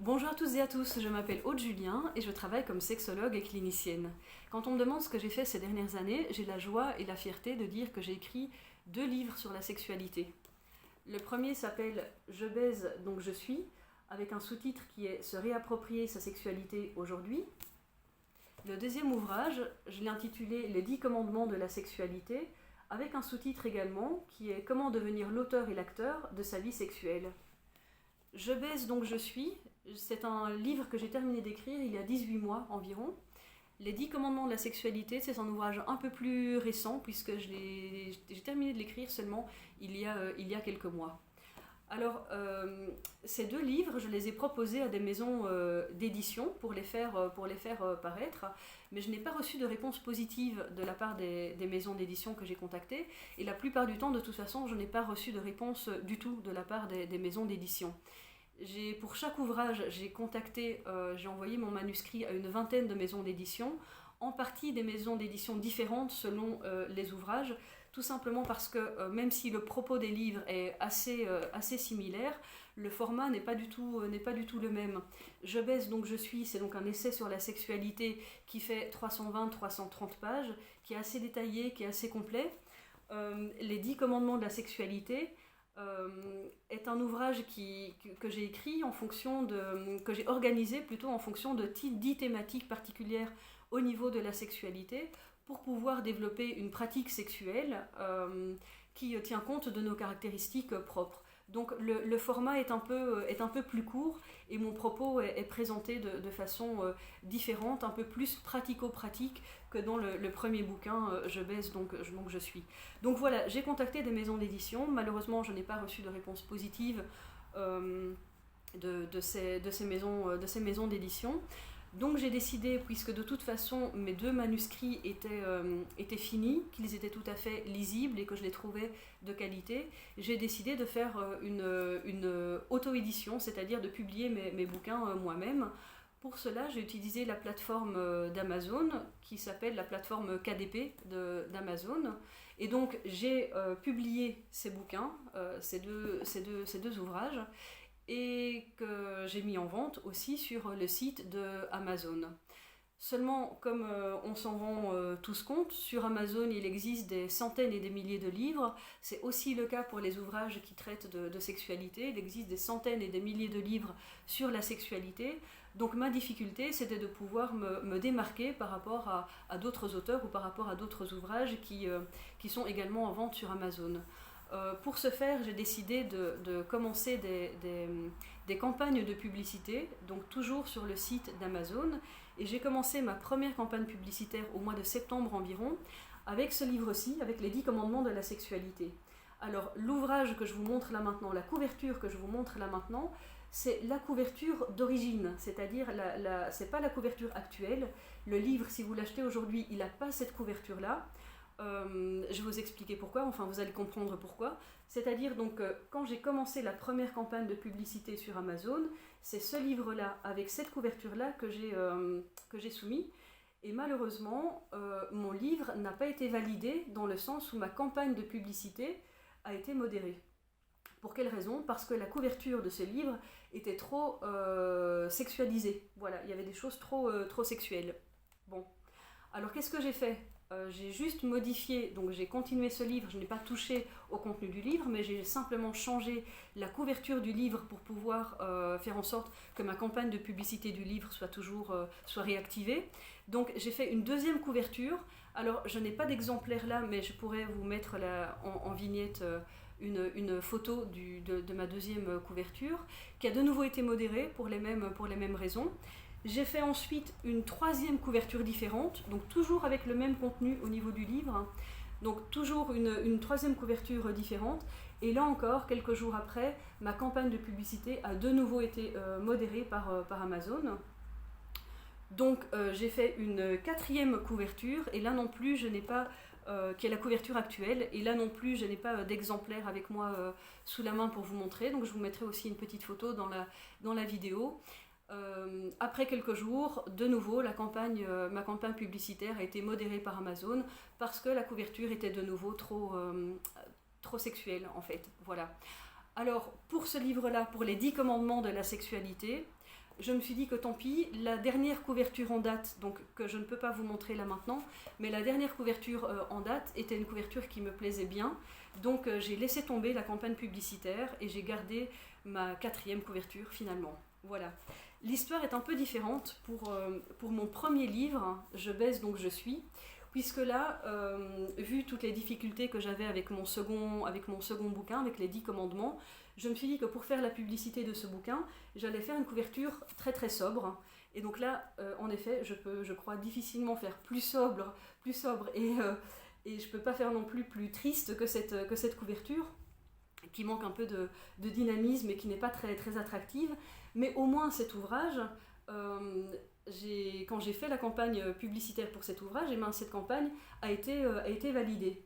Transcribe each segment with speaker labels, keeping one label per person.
Speaker 1: Bonjour à tous et à tous, je m'appelle Aude Julien et je travaille comme sexologue et clinicienne. Quand on me demande ce que j'ai fait ces dernières années, j'ai la joie et la fierté de dire que j'ai écrit 2 livres sur la sexualité. Le premier s'appelle Je baise donc je suis, avec un sous-titre qui est Se réapproprier sa sexualité aujourd'hui. Le deuxième ouvrage, je l'ai intitulé Les 10 commandements de la sexualité, avec un sous-titre également qui est Comment devenir l'auteur et l'acteur de sa vie sexuelle. Je baise donc je suis, c'est un livre que j'ai terminé d'écrire il y a 18 mois environ. Les 10 commandements de la sexualité, c'est un ouvrage un peu plus récent puisque j'ai terminé de l'écrire seulement il y a quelques mois. Alors, ces 2 livres, je les ai proposés à des maisons d'édition pour les faire paraître, mais je n'ai pas reçu de réponse positive de la part des maisons d'édition que j'ai contactées, et la plupart du temps, de toute façon, je n'ai pas reçu de réponse du tout de la part des maisons d'édition. Pour chaque ouvrage, j'ai envoyé mon manuscrit à une vingtaine de maisons d'édition, en partie des maisons d'édition différentes selon les ouvrages, tout simplement parce que même si le propos des livres est assez similaire, le format n'est pas du tout le même. Je baise donc je suis, c'est donc un essai sur la sexualité qui fait 320-330 pages, qui est assez détaillé, qui est assez complet. Les 10 commandements de la sexualité est un ouvrage que j'ai écrit que j'ai organisé plutôt en fonction de 10 thématiques particulières au niveau de la sexualité pour pouvoir développer une pratique sexuelle qui tient compte de nos caractéristiques propres. Donc le format est un peu plus court et mon propos est présenté de façon différente, un peu plus pratico-pratique que dans le premier bouquin Je baise donc je suis. Donc voilà, j'ai contacté des maisons d'édition, malheureusement je n'ai pas reçu de réponse positive de ces maisons d'édition. Donc j'ai décidé, puisque de toute façon mes 2 manuscrits étaient finis, qu'ils étaient tout à fait lisibles et que je les trouvais de qualité, j'ai décidé de faire une auto-édition, c'est-à-dire de publier mes bouquins moi-même. Pour cela, j'ai utilisé la plateforme d'Amazon, qui s'appelle la plateforme KDP d'Amazon. Et donc j'ai publié ces bouquins, ces deux ouvrages, et que j'ai mis en vente aussi sur le site de Amazon. Seulement, comme on s'en rend tous compte, sur Amazon il existe des centaines et des milliers de livres. C'est aussi le cas pour les ouvrages qui traitent de sexualité. Il existe des centaines et des milliers de livres sur la sexualité. Donc ma difficulté, c'était de pouvoir me démarquer par rapport à d'autres auteurs ou par rapport à d'autres ouvrages qui sont également en vente sur Amazon. Pour ce faire, j'ai décidé de commencer des campagnes de publicité, donc toujours sur le site d'Amazon. Et j'ai commencé ma première campagne publicitaire au mois de septembre environ, avec ce livre-ci, avec les 10 commandements de la sexualité. Alors, l'ouvrage que je vous montre là maintenant, la couverture que je vous montre là maintenant, c'est la couverture d'origine, c'est-à-dire c'est pas la couverture actuelle. Le livre, si vous l'achetez aujourd'hui, il n'a pas cette couverture-là. Je vais vous expliquer pourquoi, enfin vous allez comprendre pourquoi. C'est-à-dire donc quand j'ai commencé la première campagne de publicité sur Amazon, c'est ce livre-là avec cette couverture-là que j'ai soumis. Et malheureusement, mon livre n'a pas été validé dans le sens où ma campagne de publicité a été modérée. Pour quelle raison ? Parce que la couverture de ce livre était trop sexualisée. Voilà, il y avait des choses trop sexuelles. Bon, alors qu'est-ce que j'ai fait ? J'ai juste modifié, donc j'ai continué ce livre, je n'ai pas touché au contenu du livre, mais j'ai simplement changé la couverture du livre pour pouvoir faire en sorte que ma campagne de publicité du livre soit réactivée. Donc j'ai fait une deuxième couverture. Alors je n'ai pas d'exemplaire là, mais je pourrais vous mettre en vignette une photo de ma deuxième couverture, qui a de nouveau été modérée pour les mêmes raisons. J'ai fait ensuite une 3e couverture différente, donc toujours avec le même contenu au niveau du livre, donc toujours une 3e couverture différente, et là encore, quelques jours après, ma campagne de publicité a de nouveau été modérée par Amazon. Donc j'ai fait une 4e couverture, et là non plus je n'ai pas, qui est la couverture actuelle, et là non plus je n'ai pas d'exemplaire avec moi sous la main pour vous montrer, donc je vous mettrai aussi une petite photo dans la vidéo. Après quelques jours, de nouveau, ma campagne publicitaire a été modérée par Amazon parce que la couverture était de nouveau trop sexuelle en fait. Voilà. Alors pour ce livre-là, pour les 10 commandements de la sexualité, je me suis dit que tant pis, la dernière couverture en date, donc que je ne peux pas vous montrer là maintenant, mais la dernière couverture en date était une couverture qui me plaisait bien, donc j'ai laissé tomber la campagne publicitaire et j'ai gardé ma 4e couverture finalement. Voilà. L'histoire est un peu différente pour mon premier livre, Je baise donc je suis, puisque là, vu toutes les difficultés que j'avais avec mon second bouquin, avec les 10 commandements, je me suis dit que pour faire la publicité de ce bouquin, j'allais faire une couverture très très sobre. Et donc là, en effet, je crois difficilement faire plus sobre et je ne peux pas faire non plus triste que cette couverture, qui manque un peu de dynamisme et qui n'est pas très, très attractive. Mais au moins cet ouvrage, quand j'ai fait la campagne publicitaire pour cet ouvrage, et bien cette campagne a été validée.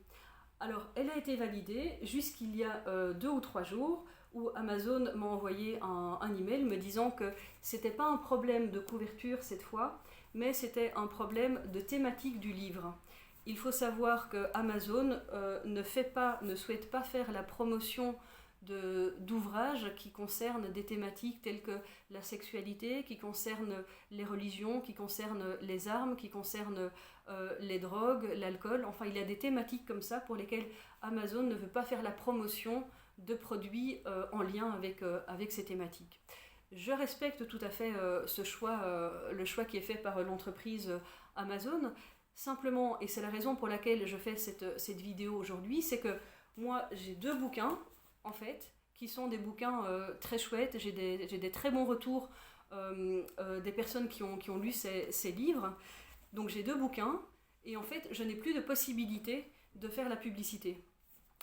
Speaker 1: Alors, elle a été validée jusqu'il y a 2 ou 3 jours, où Amazon m'a envoyé un email me disant que c'était pas un problème de couverture cette fois, mais c'était un problème de thématique du livre. Il faut savoir que Amazon ne souhaite pas faire la promotion d'ouvrages qui concernent des thématiques telles que la sexualité, qui concernent les religions, qui concernent les armes, qui concernent les drogues, l'alcool. Enfin, il y a des thématiques comme ça pour lesquelles Amazon ne veut pas faire la promotion de produits en lien avec ces thématiques. Je respecte tout à fait ce choix, le choix qui est fait par l'entreprise Amazon. Simplement, et c'est la raison pour laquelle je fais cette vidéo aujourd'hui, c'est que moi j'ai 2 bouquins en fait, qui sont des bouquins très chouettes. J'ai des très bons retours des personnes qui ont lu ces livres. Donc j'ai 2 bouquins et en fait je n'ai plus de possibilité de faire la publicité.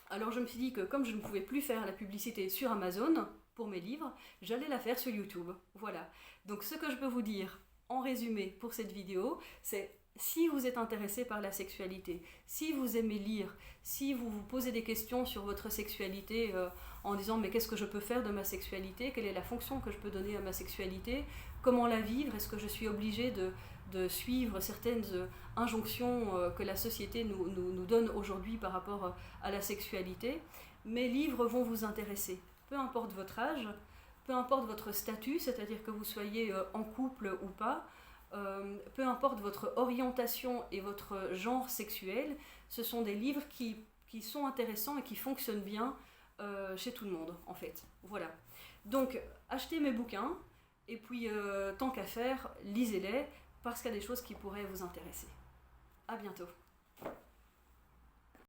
Speaker 1: Alors je me suis dit que comme je ne pouvais plus faire la publicité sur Amazon pour mes livres, j'allais la faire sur YouTube. Voilà. Donc ce que je peux vous dire en résumé pour cette vidéo, c'est si vous êtes intéressé par la sexualité, si vous aimez lire, si vous vous posez des questions sur votre sexualité en disant mais qu'est-ce que je peux faire de ma sexualité, quelle est la fonction que je peux donner à ma sexualité, comment la vivre, est-ce que je suis obligée de suivre certaines injonctions que la société nous donne aujourd'hui par rapport à la sexualité, mes livres vont vous intéresser, peu importe votre âge, peu importe votre statut, c'est-à-dire que vous soyez en couple ou pas, peu importe votre orientation et votre genre sexuel, ce sont des livres qui sont intéressants et qui fonctionnent bien chez tout le monde en fait. Voilà. Donc achetez mes bouquins et puis tant qu'à faire, lisez-les parce qu'il y a des choses qui pourraient vous intéresser. À bientôt.